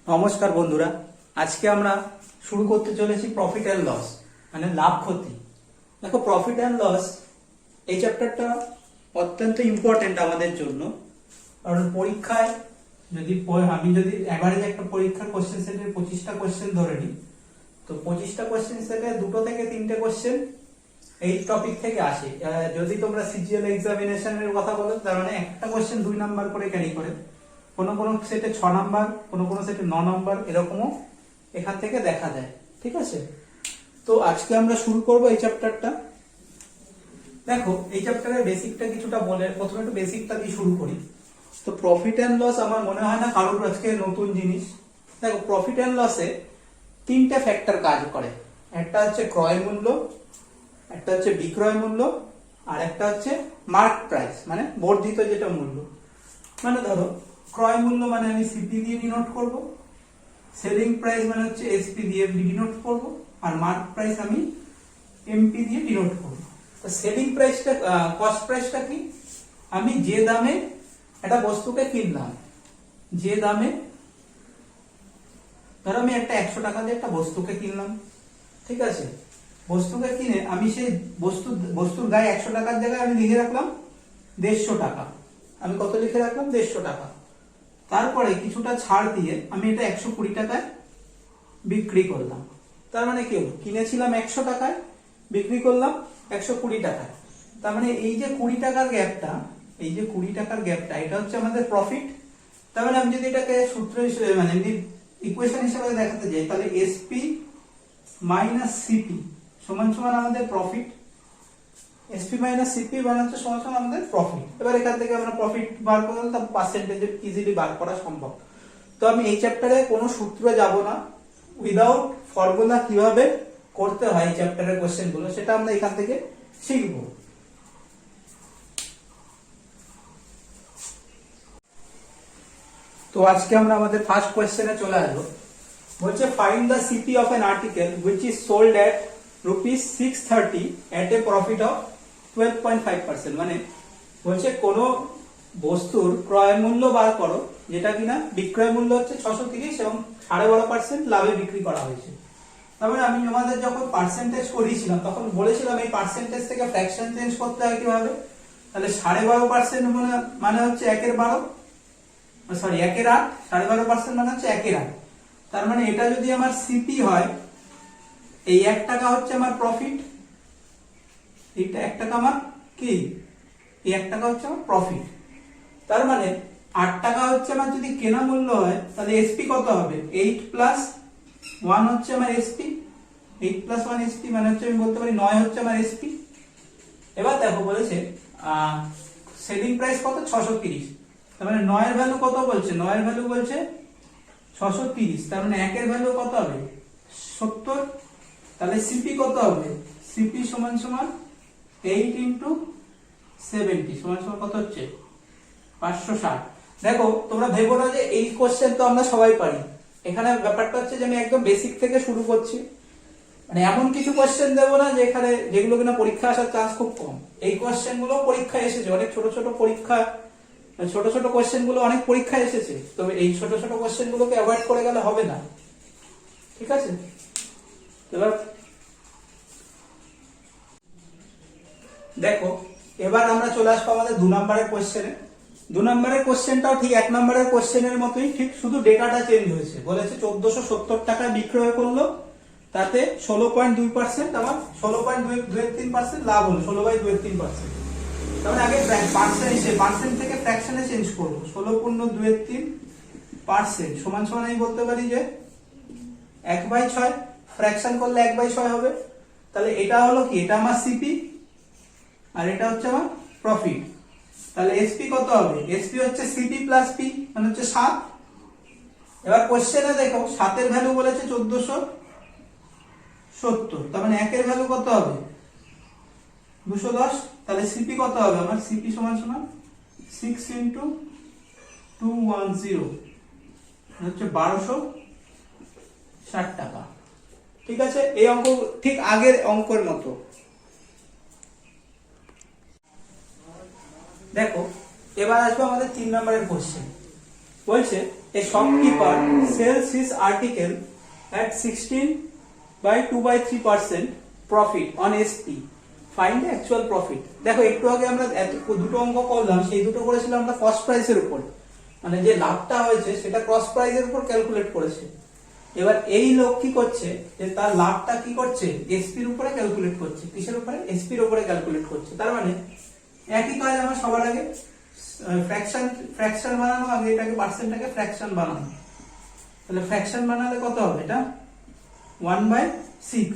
নমস্কার বন্ধুরা, আজকে আমরা শুরু করতে চলেছি প্রফিট অ্যান্ড লস মানে লাভ ক্ষতি। দেখো, প্রফিট অ্যান্ড লস এই চ্যাপ্টারটা অত্যন্ত ইম্পর্টেন্ট আমাদের জন্য। কারণ পরীক্ষায় আমি যদি অ্যাভারেজ একটা পরীক্ষার কোশ্চেন সেটের 25টা কোশ্চেন ধরে নিই, তো 25টা কোশ্চেন সেটে 2 থেকে 3টে কোশ্চেন এই টপিক থেকে আসে। যদি তোমরা সিজিএল এক্সামিনেশনের কথা বলো, তার মানে একটা কোশ্চেন 2 নাম্বার করে ক্যারি করে, কোনো সেটে 6 নাম্বার, কোনো সেটে 9 নাম্বার, এরকমও এখান থেকে দেখা যায়। ঠিক আছে, তো আজকে আমরা শুরু করব এই চ্যাপ্টারটা। দেখো, এই চ্যাপ্টারের বেসিকটা কিছুটা বলে প্রথমে একটু বেসিকটা দিয়ে শুরু করি। তো প্রফিট অ্যান্ড লস আমার মনে হয় না কারোর আজকে নতুন জিনিস। দেখো, প্রফিট অ্যান্ড লসে 3টে ফ্যাক্টর কাজ করে। একটা হচ্ছে ক্রয় মূল্য, একটা হচ্ছে বিক্রয় মূল্য, আর একটা হচ্ছে মার্ক প্রাইস মানে বর্ধিত যেটা মূল্য। মানে ধরো, ক্রয় মূল্য মানে আমি সিপি দিয়ে ডিনোট করব, সেলিং প্রাইস মানে হচ্ছে এসপি দিয়ে ডিনোট করব, আর মার্ক প্রাইস আমি এমপি দিয়ে ডিনোট করব। তো সেলিং প্রাইসটা, কস্ট প্রাইসটা কি? আমি যে দামে একটা বস্তুকে কিনলাম, যে দামে, ধরো আমি একটা 100 টাকা দিয়ে একটা বস্তুকে কিনলাম, ঠিক আছে, বস্তুকে কিনে আমি সেই বস্তুর গায়ে 100 টাকার জায়গায় আমি লিখে রাখলাম 150 টাকা। আমি কত লিখে রাখলাম? 150 টাকা। তারপরে কিছুটা ছাড় দিয়ে আমি এটা 120 টাকায় বিক্রি করলাম। তার মানে কি হলো? কিনেছিলাম 100 টাকায়, বিক্রি করলাম 120 টাকায়। তার মানে এই যে 20 টাকার গ্যাপটা, এই যে 20 টাকার গ্যাপটা, এটা হচ্ছে আমাদের প্রফিট। তার মানে আমি যদি এটাকে সূত্র হিসেবে মানে ইকুয়েশন হিসেবে দেখাতে যাই, তাহলে এসপি মাইনাস সিপি সমান সমান আমাদের প্রফিট। এসপি মাইনাস সিপি মানে হচ্ছে সমান সমান আমাদের প্রফিট। এবার এখান থেকে আমরা প্রফিট বার করলে তার পার্সেন্টেজ ইজিলি বার করা সম্ভব। তো আমি এই চ্যাপ্টারে কোনো সূত্রে যাব না, উইদাউট ফর্মুলা কিভাবে করতে হয় এই চ্যাপ্টারের কোশ্চেন গুলো, সেটা আমরা এখান থেকে শিখব। তো আজকে আমরা আমাদের ফার্স্ট কোশ্চেনে চলে আসবো। বলছে find the CP of N article which is sold at ₹630 at A profit of 12.5%। মানে বলছে কোন বস্তুর ক্রয় মূল্য বার করো যেটা কিনা বিক্রয় মূল্য হচ্ছে 630 এবং 12.5% লাভে বিক্রি করা হয়েছে। তারপরে আমি আমাদের যখন পার্সেন্টেজ করিয়েছিলাম তখন বলেছিলাম এই পার্সেন্টেজ থেকে ফ্র্যাকশন চেঞ্জ করতে হয় কিভাবে। তাহলে 12.5% মানে হচ্ছে 1/12, সরি 1/8, 12.5% মানে হচ্ছে 1/8। তার মানে এটা যদি আমার সিপি হয়, এই 1 টাকা হচ্ছে আমার প্রফিট, এইটা 1 টাকা আমার কি, এই 1 টাকা হচ্ছে আমার প্রফিট। তার মানে 8 টাকা হচ্ছে আমার যদি কেনা মূল্য হয়, তাহলে এসপি কত হবে? 8 প্লাস 1 হচ্ছে আমার এসপি, 8 প্লাস 1 এসপি মানে হচ্ছে আমি বলতে পারি 9 হচ্ছে আমার এসপি। এবার দেখো বলেছে সেলিং প্রাইস কত? 630। তার মানে 9 এর ভ্যালু কত বলছে? 9 এর ভ্যালু বলছে 630। তার মানে 1 এর ভ্যালু কত হবে? 70। তাহলে সিপি কত হবে? সিপি সমান সমান 8 ইন্টু 70 সমান সমান কত হচ্ছে? 560। দেখো, তোমরা ভেবো না যে এই কোশ্চেন তো আমরা সবাই পারি। এখানে ব্যাপারটা হচ্ছে যে আমি একদম বেসিক থেকে শুরু করছি, মানে এমন কিছু কোশ্চেন দেবো না যেখানে যেগুলো কিনা পরীক্ষা আসার চান্স খুব কম। এই কোশ্চেন গুলো পরীক্ষায় এসেছে, অনেক ছোট ছোট পরীক্ষা, ছোট ছোট কোশ্চেন গুলো অনেক পরীক্ষায় এসেছে। তবে এই ছোট ছোট কোশ্চেন গুলোকে অ্যাভয়েড করে গেলে হবে না, ঠিক আছে? এবার দেখো, এবার আমরা চলে আসবো আমাদের 2 নম্বরের কোশ্চেনে। 2 নম্বরের কোশ্চেনটাও ঠিক 1 নম্বরের কোশ্চেনের মতোই, ঠিক শুধু ডেটাটা চেঞ্জ হয়েছে। বলেছে 1470 টাকায় বিক্রয় করলো, তাতে 16.2% আমার 16.23% লাভ হলো, 16/2.3%। তাহলে আগে পার্সেন্ট থেকে ফ্র্যাকশনে চেঞ্জ করবো। 16.23% সমান সমান আমি বলতে পারি যে 1/6, ফ্র্যাকশন করলে 1/6 হবে। তাহলে এটা হলো কি, এটা আমার সিপি আর এটা হচ্ছে আমার প্রফিট। তাহলে এসপি কত হবে? এসপি হচ্ছে সিপি প্লাস পি মানে হচ্ছে 7। এবার কোশ্চেনে দেখো 7 এর ভ্যালু বলেছে 1470। তার মানে 1 এর ভ্যালু কত হবে? 210। তাহলে সিপি কত হবে আমার? সিপি সমান সমান 6 ইন্টু 210 হচ্ছে 1260 টাকা। ঠিক আছে, এই অঙ্ক ঠিক আগের অঙ্কের মতো। দেখো, এবার আসবো আমাদের 3 নম্বরের কোশ্চেন। বলছে a shopkeeper sells his article at 16/2/3% profit on SP, find the actual profit. দেখো একটু আগে আমরা দুটো অঙ্ক করলাম, সেই দুটো করেছিলাম আমরা কস্ট প্রাইসের উপর, মানে যে লাভটা হয়েছে সেটা কস্ট প্রাইসের উপর ক্যালকুলেট করেছে। এবার এই লোক কি করছে, যে তার লাভটা কি করছে এসপির উপরে ক্যালকুলেট করছে। কিসের উপরে? এসপির উপরে ক্যালকুলেট করছে। তার মানে একই কাজ আমার সবার আগে ফ্র্যাকশন বানানো, আগে এটাকে পার্সেন্টটাকে ফ্র্যাকশন বানানো। তাহলে ফ্র্যাকশন বানালে কত হবে? এটা 1/6।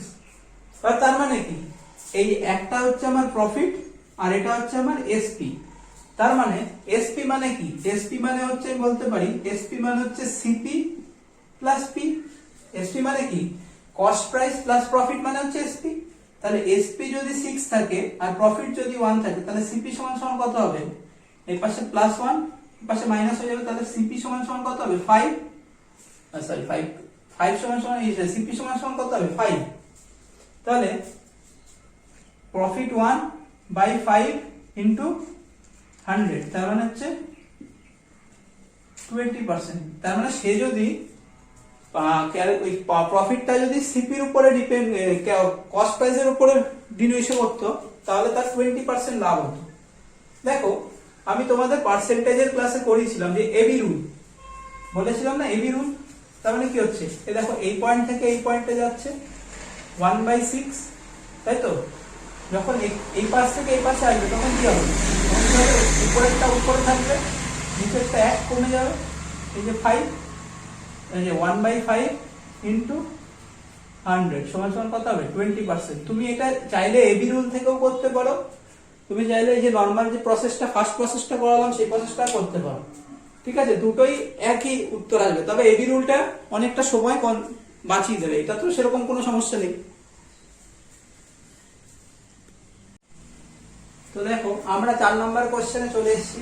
তার মানে কি, এই একটা হচ্ছে আমার প্রফিট আর এটা হচ্ছে আমার এসপি। তার মানে এসপি মানে কি? এসপি মানে হচ্ছে আমি বলতে পারি এসপি মানে হচ্ছে সিপি প্লাস পি। এসপি মানে কি? কস্ট প্রাইস প্লাস প্রফিট মানে হচ্ছে এসপি। তাহলে এসপি যদি 6 থাকে আর প্রফিট যদি 1 থাকে, তাহলে সিপি সমান সমান কত হবে? এই পাশে +1, এই পাশে মাইনাস হয়ে যাবে, তাহলে সিপি সমান সমান কত হবে? 5 সমান সমান সিপি সমান সমান কত হবে? 5। তাহলে প্রফিট 1/5 ইন্টু 100, তার মানে হচ্ছে 20%। তার মানে সে যদি প্রফিটটা যদি সিপির উপরে ডিপেন্ড, কস্ট প্রাইসের উপরে ডিনুইশন করতো, তাহলে তার 20% লাভ হতো। দেখো আমি তোমাদের পার্সেন্টেজের ক্লাসে করিয়েছিলাম যে এবি রুল, বলেছিলাম না এবি রুল। তার মানে কি হচ্ছে, এই দেখো এই পয়েন্ট থেকে এই পয়েন্টে যাচ্ছে 1/6, তাই তো? যখন এই পাশ থেকে এই পাশে আসবে তখন কি হবে? উপরেরটা উপরে থাকবে, নিচেরটা 1 কমে যাবে। এই যে 5, এই যে 1/5 ইন্টু 100 সমান সমান কত হবে? 20%। তুমি এটা চাইলে এবি রুল থেকেও করতে পারো, তুমি চাইলে এই যে নর্মাল যে প্রসেসটা, ফার্স্ট প্রসেসটা করালাম সেই প্রসেসটা করতে পারো। ঠিক আছে, দুটোই একই উত্তর আসবে, তবে এবি রুলটা অনেকটা সময় বাঁচিয়ে দেবে, এটা তো সেরকম কোনো সমস্যা নেই। তো দেখো আমরা 4 নম্বর কোশ্চেনে চলে এসেছি।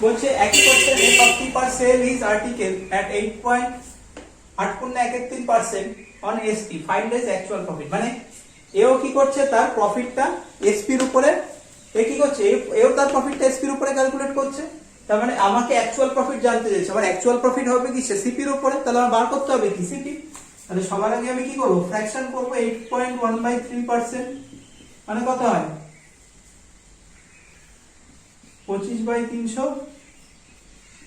বলছে একই question, a shopkeeper sell his article at 8.31% on SP, find his actual profit. মানে এও কি করছে, তার প্রফিটটা এসপির উপরে, এ কি করছে, এও তার প্রফিটটা এসপির উপরে ক্যালকুলেট করছে। তার মানে আমাকে অ্যাকচুয়াল প্রফিট জানতে চাইছে, আমার অ্যাকচুয়াল প্রফিট হবে কি সিপির উপরে, তাহলে আমার বার করতে হবে কি সিপি। তাহলে সবার আগে আমি কি করব, ফ্র্যাকশন করব 8.1/3%, মানে কত হয় 25/300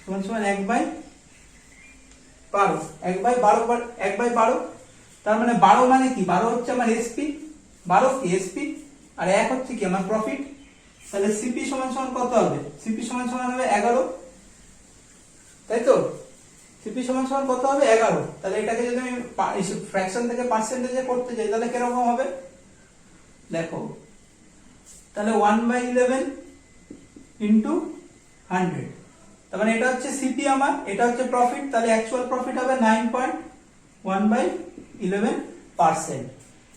সমান সমান 1/12, 1/12। তার মানে 12 মানে কি, 12 হচ্ছে আমার এসপি, 12 কি এসপি, আর 1 হচ্ছে কি আমার প্রফিট। তাহলে সিপি সমান সমান কত হবে? সিপি সমান সমান হবে 11, তাই তো? সিপি সমান সমান কত হবে? 11। তাহলে এটাকে যদি আমি ফ্র্যাকশন থেকে পার্সেন্টেজে করতে যাই, তাহলে কিরকম হবে দেখো, তাহলে 1/11 ইন্টু 100, তার মানে এটা হচ্ছে সিপি আমার, এটা হচ্ছে প্রফিট, তাহলে অ্যাকচুয়াল প্রফিট হবে 9.1/11%।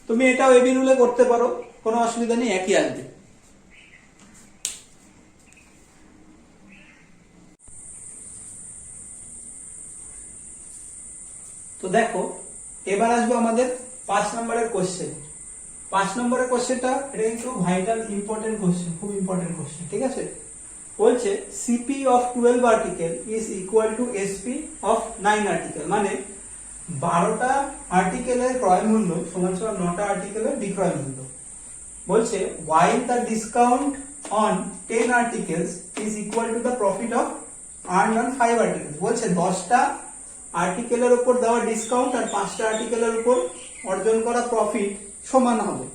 তুমি এটাও এবি রুলে করতে পারো, কোনো অসুবিধা নেই, একই আসবে। তো দেখো এবার আসবে আমাদের 5 নম্বরের কোশ্চেন। 5 নম্বরের কোশ্চেনটা এটা কিন্তু ভাইটাল ইম্পর্টেন্ট কোশ্চেন, খুব ইম্পর্টেন্ট কোশ্চেন। ঠিক আছে, বলছে CP of 12 article is equal to SP of 9 article. মানে 12টা আর্টিকেলের ক্রয় মূল্য সমান সমান 9টা আর্টিকেলের বিক্রয় মূল্য। বলছে while the discount on 10 articles is equal to the profit of earned on 5 articles। বলছে 10টা আর্টিকেলের উপর দেওয়া ডিসকাউন্ট আর 5টা আর্টিকেলের উপর অর্জন করা প্রফিট সমান হবে।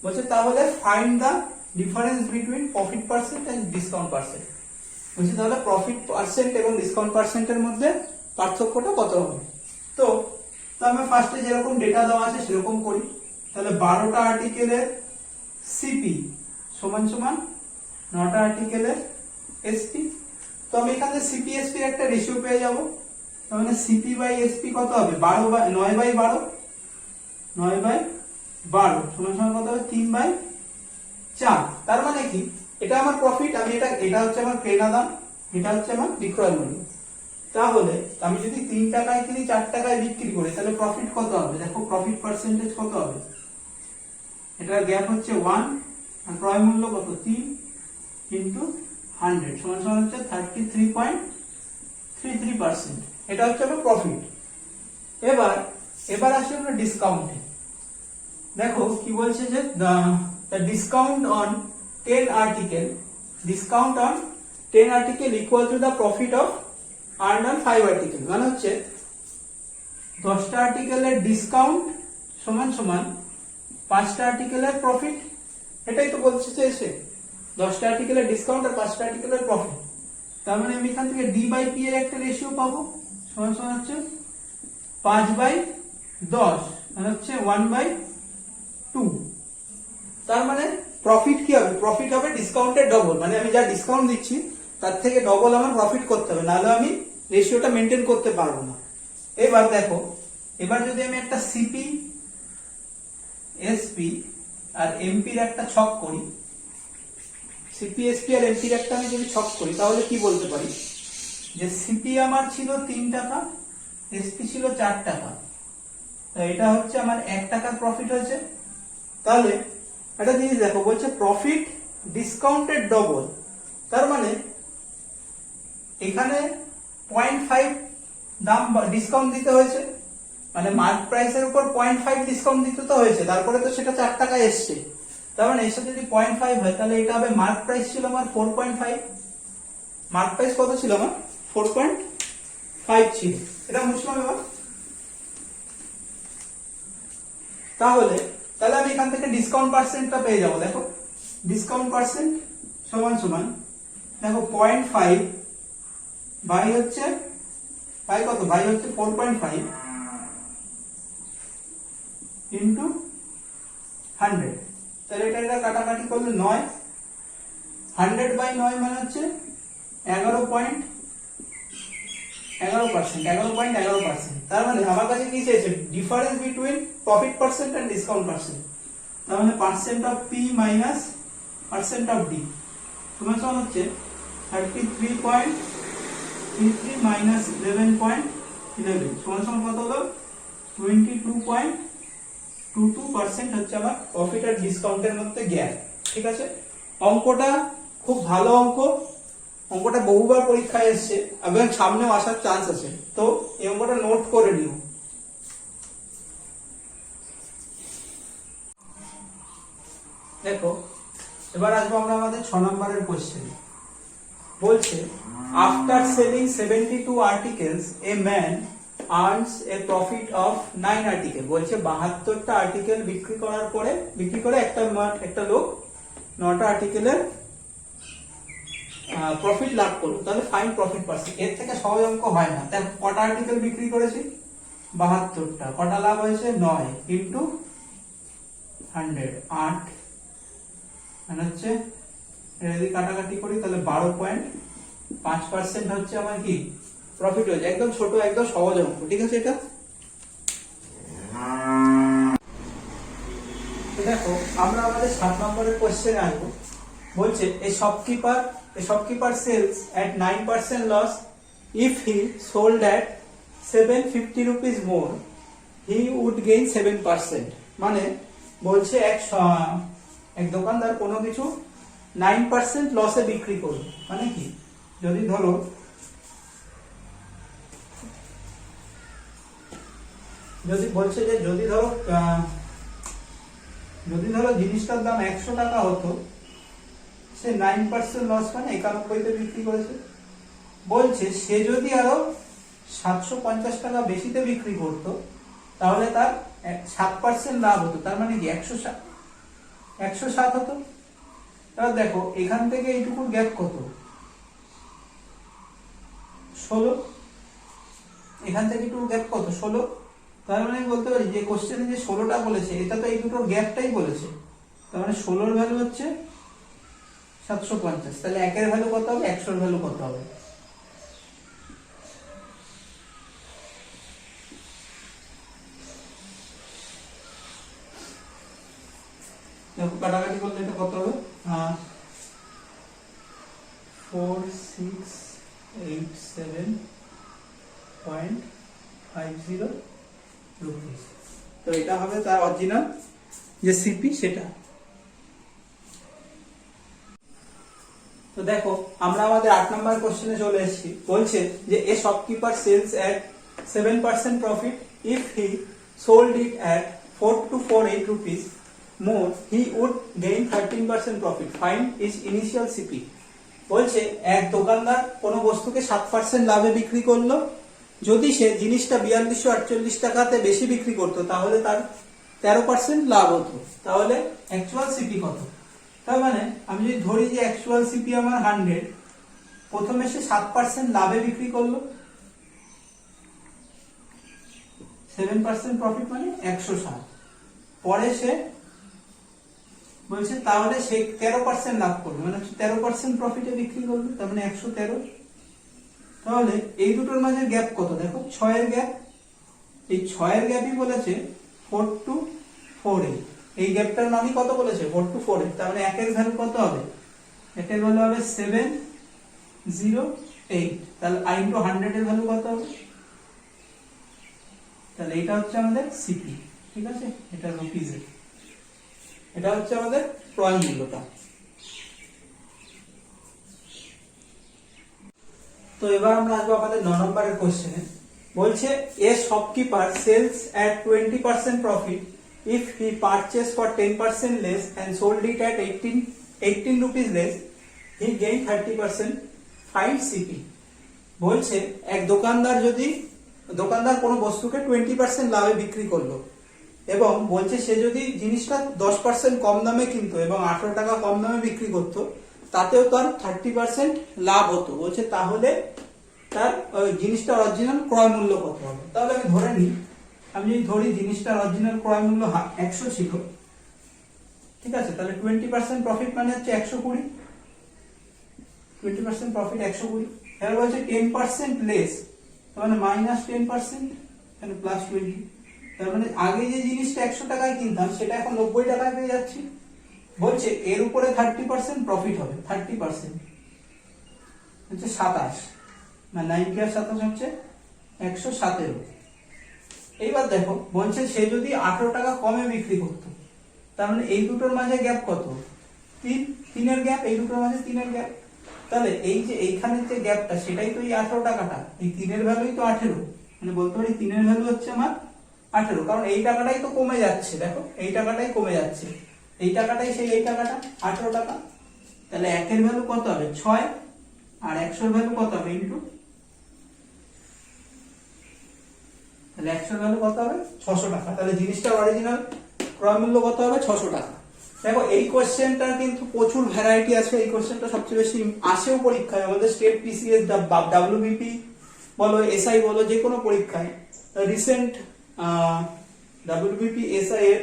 বলছে তাহলে find the difference between profit percent and discount percent. বলছে তাহলে প্রফিট পার্সেন্ট এবং ডিসকাউন্ট পার্সেন্টের মধ্যে পার্থক্যটা কত হবে। তো আমি ফার্স্টে যেরকম ডেটা দেওয়া আছে সেরকম করি। তাহলে 12টা আর্টিকেলের সিপি সমান সমান 9টা আর্টিকেলের এসপি। তো আমি এখানে সিপি এসপি এর একটা রেশিও পেয়ে যাব। তার মানে সিপি বাই এসপি কত হবে, 9/12 সমান সমান কত হবে 3/4। তার মানে কি, এটা আমার প্রফিট, আমি এটা হচ্ছে আমার কেনা দাম, এটা হচ্ছে আমার বিক্রয় মূল্য। তাহলে আমি যদি 3 টাকায় কিনি 4 টাকায় বিক্রি করি, তাহলে প্রফিট কত হবে দেখো, প্রফিট পার্সেন্টেজ কত হবে, এটার গ্যাপ হচ্ছে 1 আর ক্রয় মূল্য কত 3 ইন্টু 100 সমান সমান হচ্ছে 33.3 33%। এটা হচ্ছে আমার প্রফিট। এবার আসি আমরা ডিসকাউন্টে। দেখো কি বলছে যে the discount on 10 article equal to the profit of earned on 5 article। মানে হচ্ছে 10টা আর্টিকেলের ডিসকাউন্ট সমান সমান 5টা আর্টিকেলের প্রফিট। এটাই তো বলছে চেয়েছে, 10টা আর্টিকেলের ডিসকাউন্ট আর 5টা আর্টিকেলের প্রফিট। তার মানে আমি এখান থেকে D/P এর একটা রেশিও পাবো, সমান সমান হচ্ছে 5/10, মানে হচ্ছে 1/2। তার মানে প্রফিট কি হবে? প্রফিট হবে ডিসকাউন্টের ডবল, মানে আমি যা ডিসকাউন্ট দিচ্ছি তার থেকে ডবল আমার প্রফিট করতে হবে, নাহলে আমি রেশিওটা মেনটেন করতে পারবো না। এবার দেখো, এবার যদি আমি একটা সিপি, এসপি আর এমপির একটা ছক করি, সিপি, এসপি আর এমপির একটা আমি যদি ছক করি, তাহলে কি বলতে পারি যে সিপি আমার ছিল 3 টাকা, এসপি ছিল 4 টাকা, এটা হচ্ছে আমার 1 টাকার প্রফিট হয়েছে। তাহলে একটা জিনিস দেখো, বলছে প্রফিট ডিসকাউন্টেড ডবল, তার মানে এখানে 0.5 দাম ডিসকাউন্ট দিতে হয়েছে, মানে মার্ক প্রাইসের উপর 0.5 ডিসকাউন্ট দিতে তো হয়েছে, তারপরে তো সেটা 4 টাকা এসছে। তার মানে এর সাথে যদি 0.5 হয়, তাহলে এটা হবে, মার্ক প্রাইস ছিল আমার 4.5, মার্ক প্রাইস কত ছিল আমার? 4.5 ছিল। এটা বুঝলাম এবার। তাহলে আমি এখান থেকে ডিসকাউন্ট পার্সেন্টটা পেয়ে যাবো। দেখো ডিসকাউন্ট পার্সেন্ট সমান সমান, দেখো 0.5 বাই হচ্ছে, বাই কত? বাই হচ্ছে 4.5 ইন্টু 100। তাহলে এটা কাটাকাটি করলে 9, 100/9 মানে হচ্ছে 11%। তার মানে আমার কাছে কি চেয়েছে? Difference between profit percent and discount percent. তার মানে percent of P minus percent of D সমান সমান হচ্ছে 33.33 মাইনাস 11.11 সমান সমান কত হলো? 22.22% হচ্ছে আমার প্রফিট আর ডিসকাউন্টের মধ্যে গ্যাপ। ঠিক আছে, অঙ্কটা খুব ভালো অঙ্ক, অঙ্কটা বহুবার পরীক্ষায় এসেছে এবং সামনেও আসার চান্স আছে, তো এই অঙ্কটা নোট করে নিও। দেখো এবার আসবো আমরা আমাদের 6 নম্বরের কোশ্চেন। বলছে after selling 72 articles a man earns A profit of 9 article. বলছে 72টা আর্টিকেল বিক্রি করে একটা লোক 9টা আর্টিকেলের প্রফিট লাভ করলো। তাহলে ফাইন প্রফিট পার্সেন্ট। এর থেকে সহজ অঙ্ক হয় না। তাহলে কটা আর্টিকেল বিক্রি করেছি? 72টা। কটা লাভ হয়েছে? 9 ইন্টু 100, 8 মানে হচ্ছে, যদি কাটাকাটি করি তাহলে 12.5% হচ্ছে আমার কি প্রফিট হয়েছে। একদম ছোট, একদম সহজ অঙ্ক। ঠিক আছে, এটা দেখো আমরা আমাদের 7 নম্বরের কোশ্চেনে আসবো। বলছে a shopkeeper sells at 9% loss if he sold at 750 rupees more he would gain 7%। মানে বলছে এক দোকানদার কোনো কিছু 9% লসে বিক্রি করবে। মানে কি, যদি ধরো বলছে যে যদি ধরো জিনিসটার দাম 100 টাকা হতো, সে 9% লস মানে 91তে বিক্রি করেছে। বলছে সে যদি আরো 750 টাকা বেশিতে বিক্রি করতো, তাহলে তার 7% লাভ হতো। তার মানে কি 107 হতো। এবার দেখো এখান থেকে এইটুকুর গ্যাপ কত? 16। এখান থেকে এইটুকুর গ্যাপ কত? 16। তার মানে আমি বলতে পারি যে কোশ্চেনে যে 16টা বলেছে, এটা তো এই দুটোর গ্যাপটাই বলেছে। তার মানে 16 এর ভ্যালু হচ্ছে 750। তাহলে 1 এর ভ্যালু কত হবে? 100 এর ভ্যালু কত হবে? দেখো কাটাকাটি করলে এটা কত হবে? 4687.50 রুপিস। তো এটা হবে তার অরিজিনাল যে সিপি সেটা। তো দেখো আমরা আমাদের 8 নম্বর কোশ্চেনে চলে এসেছি। বলছে যে a shopkeeper sells at 7% profit if he sold it at 4248 rupees more he would gain 13% profit, find is initial CP. বলছে এক দোকানদার কোনো বস্তুকে 7% লাভে বিক্রি করলো, যদি সে জিনিসটা 4248 টাকাতে বেশি বিক্রি করতো তাহলে তার 13% লাভ হতো। তাহলে অ্যাকচুয়াল সিপি কত? তার মানে আমি যদি ধরি যে অ্যাকচুয়াল সিপি আমার 100, প্রথমে সে 7% লাভে বিক্রি করলো, 7% প্রফিট মানে 160, পরে সে বলছে তাহলে সে 13% লাভ করবে, মানে 13% প্রফিটে বিক্রি করবে, তার মানে 113। তাহলে এই দুটোর মাঝে গ্যাপ কত? দেখো 6 এর গ্যাপ, এই 6 এর গ্যাপই বলেছে 4248, এই গ্যাপটার মানই কত বলেছে? 4248। তার মানে একের ভ্যালু কত হবে? একের ভ্যালু হবে 708। তাহলে i * 100 এর ভ্যালু কত হবে? তাহলে এটা হচ্ছে আমাদের সিপি, ঠিক আছে? এটা রুপিজে, এটা হচ্ছে আমাদের ক্রয় মূল্যটা। তো এবার আমরা আসবো আমাদের 9 নম্বরের কোশ্চেনে। বলছে a shopkeeper sells at 20% profit if he purchase for 10% less and sold it at 18 rupees less, he gain 30%, find CP. বলছে এক দোকানদার কোনো বস্তুকে 20% লাভে বিক্রি করলো এবং বলছে সে যদি জিনিসটা 10% কম দামে কিনতো এবং 18 টাকা কম দামে বিক্রি করতো, তাতেও তার 30% লাভ হতো। বলছে তাহলে তার জিনিসটা অরিজিনাল ক্রয় মূল্য কত হবে? তাহলে আমি ধরে নিই, আমি যদি ধরি জিনিসটার অরিজিনাল ক্রয় মূল্য 100 ছিল, ঠিক আছে? তাহলে 20% প্রফিট মানে হচ্ছে 120, 20% প্রফিট 120। এবার বলছে 10% লেস, মানে -10%, মানে +20। তার মানে আগে যে জিনিসটা 100 টাকায় কিনতাম সেটা এখন 90 টাকায় পেয়ে যাচ্ছি। বলছে এর উপরে 30% প্রফিট হবে, 30% হচ্ছে 27, মানে 90 আর 27 হচ্ছে 117। এইবার দেখো বলছে সে যদি 18 টাকা কমে বিক্রি করতো, তার মানে এই দুটোর মাঝে গ্যাপ কত? 3 এর গ্যাপ, এই দুটোর মাঝে 3 এর গ্যাপ। তাহলে এই যে এইখানে যে গ্যাপটা সেটাই তো এই 18 টাকাটা, এই 3 এর ভ্যালুই তো 18, মানে বলতে পারি 3 এর ভ্যালু হচ্ছে আমার 18, কারণ এই টাকাটাই তো কমে যাচ্ছে। দেখো এই টাকাটাই কমে যাচ্ছে, এই টাকাটাই সেই এই টাকাটা 18 টাকা। তাহলে একের ভ্যালু কত হবে? 6, আর 100 এর ভ্যালু কত হবে? ইনটু, তাহলে 100 এর ভ্যালু কত হবে? 600 টাকা। তাহলে জিনিসটার অরিজিনাল ক্রয় মূল্য কত হবে? 600 টাকা। দেখো এই কোশ্চেনটার কিন্তু প্রচুর ভ্যারাইটি আছে, এই কোশ্চেনটা সবচেয়ে বেশি আসেও পরীক্ষায়, আমাদের স্টেট পিসিএস, ডাব্লিউবিপি বলো, এসআই বলো, যে কোনো পরীক্ষায়। রিসেন্ট ডাব্লিউবিপি এসআই এর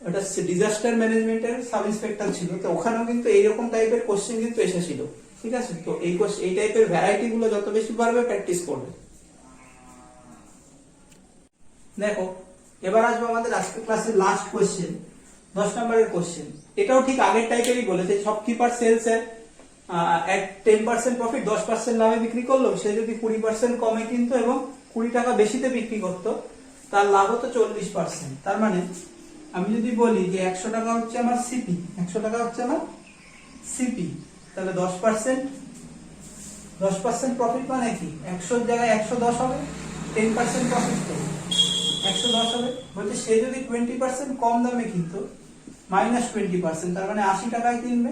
এটা ডিজাস্টার ম্যানেজমেন্টের সাব ইন্সপেক্টর ছিল, তো ওখানেও কিন্তু এইরকম টাইপের কোশ্চেন কিন্তু এসেছিল, ঠিক আছে? তো এই টাইপের ভ্যারাইটি গুলো যত বেশি পারবে প্র্যাকটিস করবে। দেখো এবার আসবো আমাদের আজকের ক্লাসের লাস্ট কোশ্চেন, 10 নম্বরের কোশ্চেন। এটাও ঠিক আগের টাইপেরই বলেছে, শপকিপার সেলস এট 10% প্রফিট, 10% লাভে বিক্রি করলো, সে যদি 20% কমে কিনতো এবং 20 টাকা বেশিতে বিক্রি করতো, তার লাভ হতো 40%। তার মানে আমি যদি বলি যে 100 টাকা হচ্ছে আমার সিপি, 100 টাকা হচ্ছে আমার সিপি, তাহলে 10% প্রফিট মানে কি? 100 এর জায়গায় 110 হবে, 10% প্রফিট তো 110 হবে। বলছে সে যদি 20% কম দামে কিনতো, -20%, তার মানে 80 টাকায় কিনবে,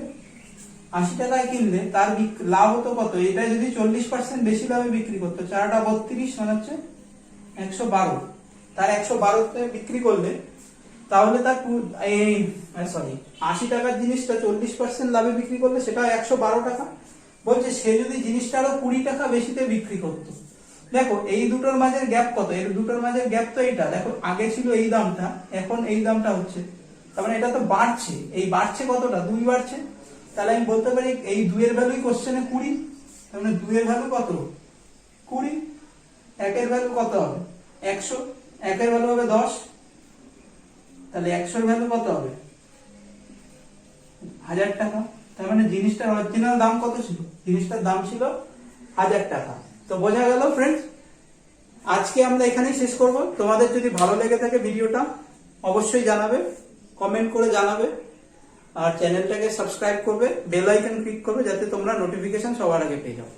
80 টাকায় কিনলে তার লাভ হতো কত? এটা যদি 40% বেশি লাভে বিক্রি করতো, 4টা 32 মানে হচ্ছে 112, তার 112তে বিক্রি করলে তাহলে তার 80 টাকার জিনিসটা 40% লাভে বিক্রি করলে সেটা 112 টাকা। বলছে সে যদি জিনিসটা আরো 20 টাকা বেশিতে বিক্রি করতো, দেখো এই দুটোর মাঝের গ্যাপ কত? এর দুটোর মাঝের গ্যাপ তো এইটা, দেখো আগে ছিল এই দামটা, এখন এই দামটা হচ্ছে, তার মানে এটা তো বাড়ছে, এই বাড়ছে কতটা? 2 বাড়ছে। তাহলে আমি বলতে পারি এই 2 এর ভ্যালুই কোশ্চেনে 20, তার মানে 2 এর ভ্যালু কত? 20। একের ভ্যালু কত হবে? 100, একের ভ্যালু হবে 10, তাহলে 100 এর ভ্যালু কত হবে? 1000 টাকা। তার মানে জিনিসটার অরিজিনাল দাম কত ছিল? জিনিসটার দাম ছিল 1000 টাকা। তো বোঝা গেল ফ্রেন্ডস, আজকে আমরা এখানেই শেষ করব। তোমাদের যদি ভালো লেগে থাকে ভিডিওটা অবশ্যই জানাবে, কমেন্ট করে জানাবে। আর চ্যানেলটাকে সাবস্ক্রাইব করবে, বেল আইকন ক্লিক করবে যাতে তোমরা নোটিফিকেশন সবার আগে পেয়ে যাও।